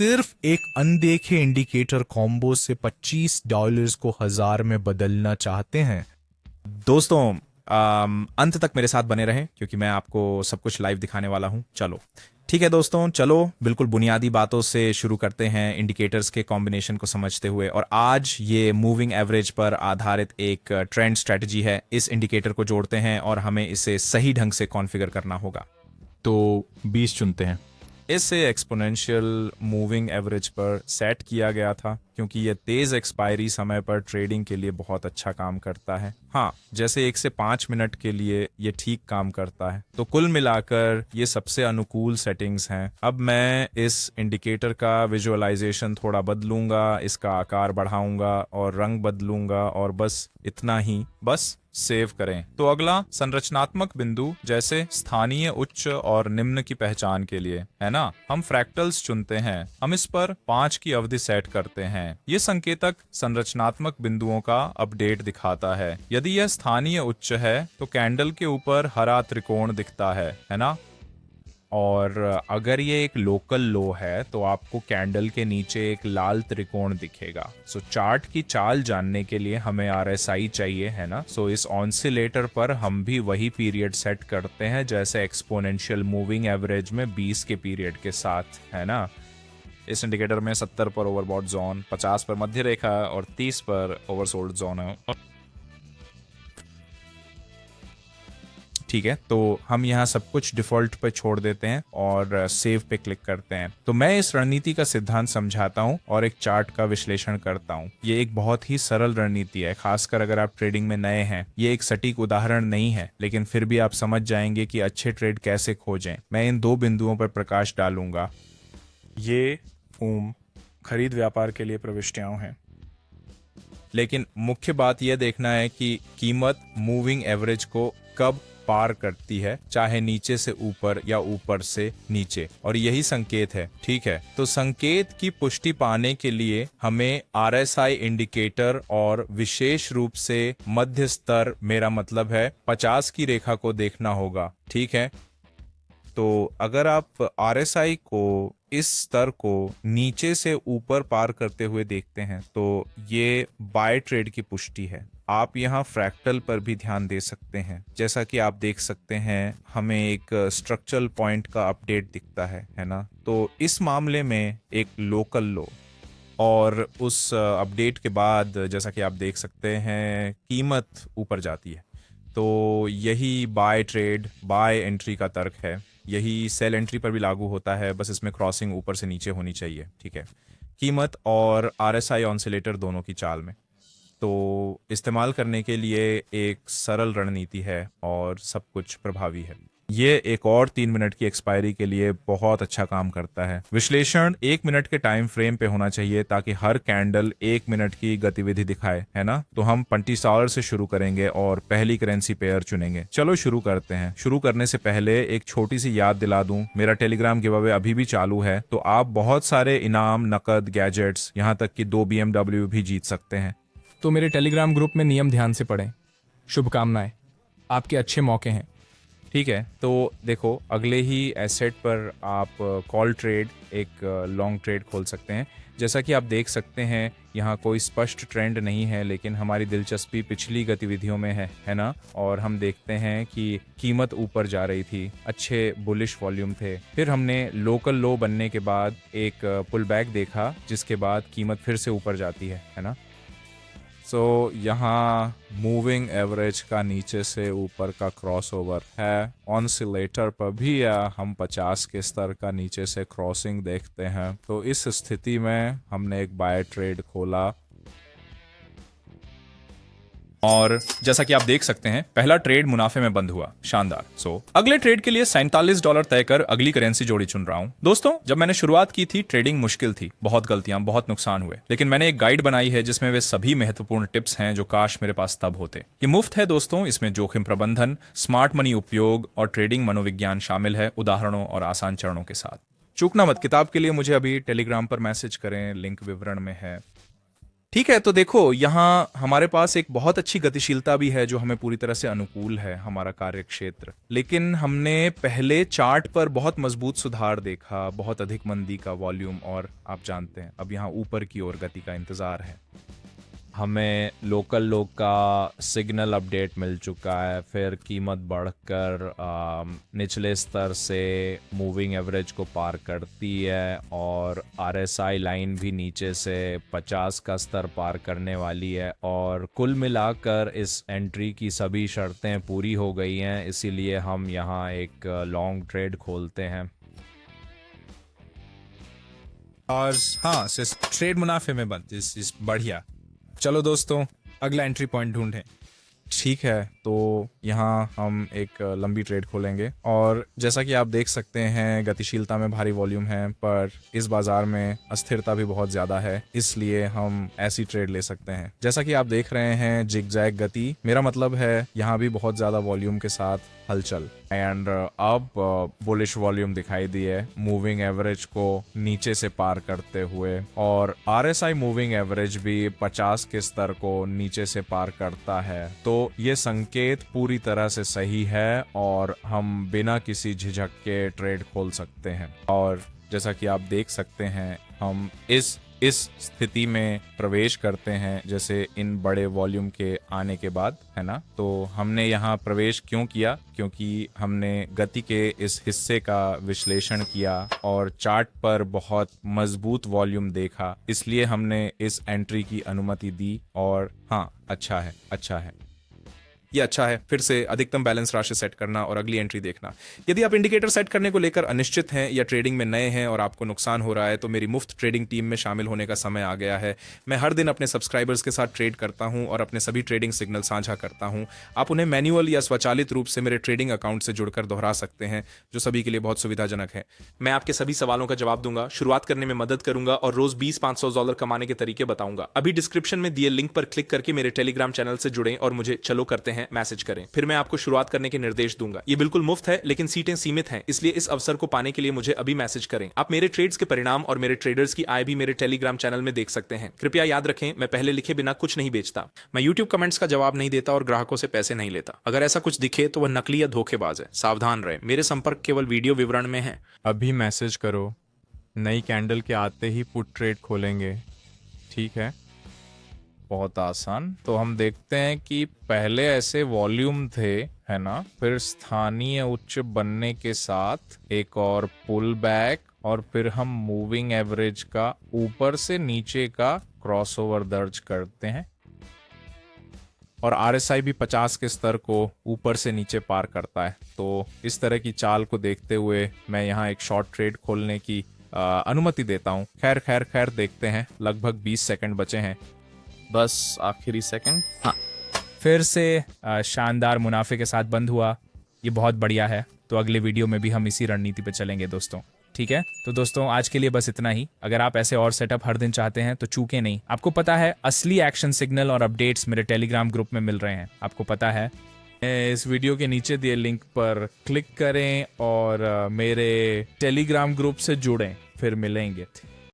सिर्फ एक अनदेखे indicator combo से $25 को 1000 में बदलना चाहते हैं? दोस्तों, अंत तक मेरे साथ बने रहें क्योंकि मैं आपको सब कुछ लाइव दिखाने वाला हूं। चलो ठीक है दोस्तों, चलो बिल्कुल बुनियादी बातों से शुरू करते हैं इंडिकेटर्स के कॉम्बिनेशन को समझते हुए। और आज ये मूविंग एवरेज पर आधारित एक ट्रेंड स्ट्रेटजी है। इस इंडिकेटर को जोड़ते हैं और हमें इसे सही ढंग से कॉन्फ़िगर करना होगा। तो 20 चुनते हैं। इसे एक्सपोनेंशियल मूविंग एवरेज पर सेट किया गया था क्योंकि ये तेज एक्सपायरी समय पर ट्रेडिंग के लिए बहुत अच्छा काम करता है। हाँ, जैसे 1 से 5 मिनट के लिए ये ठीक काम करता है। तो कुल मिलाकर ये सबसे अनुकूल सेटिंग्स हैं। अब मैं इस इंडिकेटर का विजुअलाइजेशन थोड़ा बदलूंगा, इसका आकार बढ़ाऊंगा और रंग बदलूंगा, और बस इतना ही। बस सेव करें। तो अगला संरचनात्मक बिंदु, जैसे स्थानीय उच्च और निम्न की पहचान के लिए, है ना, हम फ्रैक्टल्स चुनते हैं। हम इस पर 5 की अवधि सेट करते हैं। ये संकेतक संरचनात्मक बिंदुओं का अपडेट दिखाता है। यदि यह स्थानीय उच्च है तो कैंडल के ऊपर हरा त्रिकोण दिखता है ना, और अगर ये एक लोकल लो है तो आपको कैंडल के नीचे एक लाल त्रिकोण दिखेगा। सो चार्ट की चाल जानने के लिए हमें RSI चाहिए, है ना। सो इस ऑसिलेटर पर हम भी वही पीरियड सेट करते हैं जैसे एक्सपोनेंशियल मूविंग एवरेज में 20 के पीरियड के साथ, है ना। इस इंडिकेटर में 70 पर ओवरबॉट जोन, 50 पर मध्य रेखा और 30 पर ओवरसोल्ड जोन है। ठीक है, तो हम यहाँ सब कुछ डिफॉल्ट पे छोड़ देते हैं और सेव पे क्लिक करते हैं। तो मैं इस रणनीति का सिद्धांत समझाता हूँ और एक चार्ट का विश्लेषण करता हूँ। ये एक बहुत ही सरल रणनीति है, खासकर अगर आप ट्रेडिंग में नए हैं। ये एक सटीक उदाहरण नहीं है, लेकिन फिर भी आप समझ जाएंगे कि अच्छे ट्रेड कैसे खोजें। मैं इन 2 बिंदुओं पर प्रकाश डालूंगा। ये खरीद व्यापार के लिए प्रविष्टियां हैं, लेकिन मुख्य बात यह देखना है कि कीमत मूविंग एवरेज को कब पार करती है, चाहे नीचे से ऊपर या ऊपर से नीचे, और यही संकेत है। ठीक है, तो संकेत की पुष्टि पाने के लिए हमें RSI इंडिकेटर और विशेष रूप से मध्य स्तर, मेरा मतलब है 50 की रेखा को देखना होगा। ठीक है, तो अगर आप RSI को, इस स्तर को नीचे से ऊपर पार करते हुए देखते हैं तो ये बाय ट्रेड की पुष्टि है। आप यहाँ फ्रैक्टल पर भी ध्यान दे सकते हैं। जैसा कि आप देख सकते हैं, हमें एक स्ट्रक्चरल पॉइंट का अपडेट दिखता है ना। तो इस मामले में एक लोकल लो, और उस अपडेट के बाद जैसा कि आप देख सकते हैं कीमत ऊपर जाती है। तो यही बाय ट्रेड, बाय एंट्री का तर्क है। यही सेल एंट्री पर भी लागू होता है, बस इसमें क्रॉसिंग ऊपर से नीचे होनी चाहिए। ठीक है, कीमत और RSI ऑसिलेटर दोनों की चाल में तो इस्तेमाल करने के लिए एक सरल रणनीति है और सब कुछ प्रभावी है। ये एक और 3 मिनट की एक्सपायरी के लिए बहुत अच्छा काम करता है। विश्लेषण 1 मिनट के टाइम फ्रेम पे होना चाहिए ताकि हर कैंडल 1 मिनट की गतिविधि दिखाए, है ना। तो हम $20 से शुरू करेंगे और पहली करेंसी पेयर चुनेंगे। चलो शुरू करते हैं। शुरू करने से पहले एक छोटी सी याद दिला दूं, मेरा टेलीग्राम गिव अवे अभी भी चालू है, तो आप बहुत सारे इनाम, नकद, गैजेट्स, यहाँ तक कि 2 BMW भी जीत सकते हैं। तो मेरे टेलीग्राम ग्रुप में नियम ध्यान से पढ़ें। शुभकामनाएं, आपके अच्छे मौके हैं। ठीक है, तो देखो, अगले ही एसेट पर आप कॉल ट्रेड, एक लॉन्ग ट्रेड खोल सकते हैं। जैसा कि आप देख सकते हैं, यहाँ कोई स्पष्ट ट्रेंड नहीं है, लेकिन हमारी दिलचस्पी पिछली गतिविधियों में है ना। और हम देखते हैं कि कीमत ऊपर जा रही थी, अच्छे बुलिश वॉल्यूम थे। फिर हमने लोकल लो बनने के बाद एक पुल बैक देखा, जिसके बाद कीमत फिर से ऊपर जाती है ना। सो यहाँ मूविंग एवरेज का नीचे से ऊपर का क्रॉसओवर है। ऑसिलेटर पर भी हम 50 के स्तर का नीचे से क्रॉसिंग देखते हैं। तो इस स्थिति में हमने एक बाय ट्रेड खोला, और जैसा कि आप देख सकते हैं, पहला ट्रेड मुनाफे में बंद हुआ। शानदार। अगले ट्रेड के लिए $47 तय कर अगली करेंसी जोड़ी चुन रहा हूं। दोस्तों, जब मैंने शुरुआत की थी, ट्रेडिंग मुश्किल थी, बहुत गलतियां, बहुत नुकसान हुए, लेकिन मैंने एक गाइड बनाई है जिसमें वे सभी महत्वपूर्ण टिप्स हैं जो काश मेरे पास तब होते। ये मुफ्त है दोस्तों। इसमें जोखिम प्रबंधन, स्मार्ट मनी उपयोग और ट्रेडिंग मनोविज्ञान शामिल है, उदाहरणों और आसान चरणों के साथ। चूकना मत। किताब के लिए मुझे अभी टेलीग्राम पर मैसेज करें, लिंक विवरण में है। ठीक है, तो देखो यहाँ हमारे पास एक बहुत अच्छी गतिशीलता भी है जो हमें पूरी तरह से अनुकूल है, हमारा कार्य क्षेत्र। लेकिन हमने पहले चार्ट पर बहुत मजबूत सुधार देखा, बहुत अधिक मंदी का वॉल्यूम, और आप जानते हैं अब यहाँ ऊपर की ओर गति का इंतजार है। हमें लोकल लोग का सिग्नल अपडेट मिल चुका है, फिर कीमत बढ़कर निचले स्तर से मूविंग एवरेज को पार करती है और आरएसआई लाइन भी नीचे से 50 का स्तर पार करने वाली है। और कुल मिलाकर इस एंट्री की सभी शर्तें पूरी हो गई हैं, इसीलिए हम यहाँ एक लॉन्ग ट्रेड खोलते हैं। और हाँ, ट्रेड मुनाफे में बंद। इस बढ़िया। चलो दोस्तों, अगला एंट्री पॉइंट ढूंढें। ठीक है, तो यहाँ हम एक लंबी ट्रेड खोलेंगे, और जैसा कि आप देख सकते हैं गतिशीलता में भारी वॉल्यूम है, पर इस बाजार में अस्थिरता भी बहुत ज़्यादा है, इसलिए हम ऐसी ट्रेड ले सकते हैं। जैसा कि आप देख रहे हैं जिगजैग गति, मेरा मतलब है यहाँ भी बहुत ज़्यादा वॉल्यूम के साथ हलचल। एंड अब बुलिश वॉल्यूम दिखाई दी है मूविंग एवरेज को नीचे से पार करते हुए, और आरएसआई मूविंग एवरेज भी 50 के स्तर को नीचे से पार करता है। तो ये संकेत पूरी तरह से सही है और हम बिना किसी झिझक के ट्रेड खोल सकते हैं। और जैसा कि आप देख सकते हैं हम इस स्थिति में प्रवेश करते हैं, जैसे इन बड़े वॉल्यूम के आने के बाद, है ना। तो हमने यहाँ प्रवेश क्यों किया? क्योंकि हमने गति के इस हिस्से का विश्लेषण किया और चार्ट पर बहुत मजबूत वॉल्यूम देखा, इसलिए हमने इस एंट्री की अनुमति दी। और हाँ, अच्छा है, अच्छा है, ये अच्छा है। फिर से अधिकतम बैलेंस राशि सेट करना और अगली एंट्री देखना। यदि आप इंडिकेटर सेट करने को लेकर अनिश्चित हैं या ट्रेडिंग में नए हैं और आपको नुकसान हो रहा है, तो मेरी मुफ्त ट्रेडिंग टीम में शामिल होने का समय आ गया है। मैं हर दिन अपने सब्सक्राइबर्स के साथ ट्रेड करता हूं और अपने सभी ट्रेडिंग सिग्नल साझा करता हूं। आप उन्हें मैन्युअल या स्वचालित रूप से मेरे ट्रेडिंग अकाउंट से जुड़कर दोहरा सकते हैं, जो सभी के लिए बहुत सुविधाजनक है। मैं आपके सभी सवालों का जवाब दूंगा, शुरुआत करने में मदद करूंगा और रोज 20-500 डॉलर कमाने के तरीके बताऊंगा। अभी डिस्क्रिप्शन में दिए लिंक पर क्लिक करके मेरे टेलीग्राम चैनल से जुड़ें और मुझे चलो करते हैं मैसेज करें। फिर मैं आपको शुरुआत करने के निर्देश दूंगा। ये बिल्कुल मुफ्त है, लेकिन सीटें सीमित हैं, इसलिए इस अवसर को पाने के लिए मुझे अभी मैसेज करें। आप मेरे ट्रेड्स के परिणाम और मेरे ट्रेडर्स की आय भी मेरे टेलीग्राम चैनल में देख सकते हैं। कृपया याद रखें, मैं पहले लिखे बिना कुछ नहीं बेचता। मैं यूट्यूब कमेंट्स का जवाब नहीं देता और ग्राहकों से पैसे नहीं लेता। अगर ऐसा कुछ दिखे तो वह नकली या धोखेबाज है। सावधान रहे। मेरे संपर्क केवल वीडियो विवरण में है। अभी मैसेज करो, नई कैंडल के आते ही पुट ट्रेड खोलेंगे, ठीक है? बहुत आसान। तो हम देखते हैं कि पहले ऐसे वॉल्यूम थे, है ना, फिर स्थानीय उच्च बनने के साथ एक और पुल बैक, और फिर हम मूविंग एवरेज का ऊपर से नीचे का क्रॉसओवर दर्ज करते हैं, और आरएसआई भी 50 के स्तर को ऊपर से नीचे पार करता है। तो इस तरह की चाल को देखते हुए मैं यहाँ एक शॉर्ट ट्रेड खोलने की अनुमति देता हूँ। खैर देखते हैं, लगभग 20 सेकंड बचे हैं, बस आखिरी सेकंड। हाँ, फिर से शानदार मुनाफे के साथ बंद हुआ। ये बहुत बढ़िया है। तो अगले वीडियो में भी हम इसी रणनीति पे चलेंगे दोस्तों, ठीक है? तो दोस्तों, आज के लिए बस इतना ही। अगर आप ऐसे और सेटअप हर दिन चाहते हैं तो चूकें नहीं। आपको पता है, असली एक्शन सिग्नल और अपडेट्स मेरे टेलीग्राम ग्रुप में मिल रहे हैं, आपको पता है। इस वीडियो के नीचे दिए लिंक पर क्लिक करें और मेरे टेलीग्राम ग्रुप से जुड़ें। फिर मिलेंगे।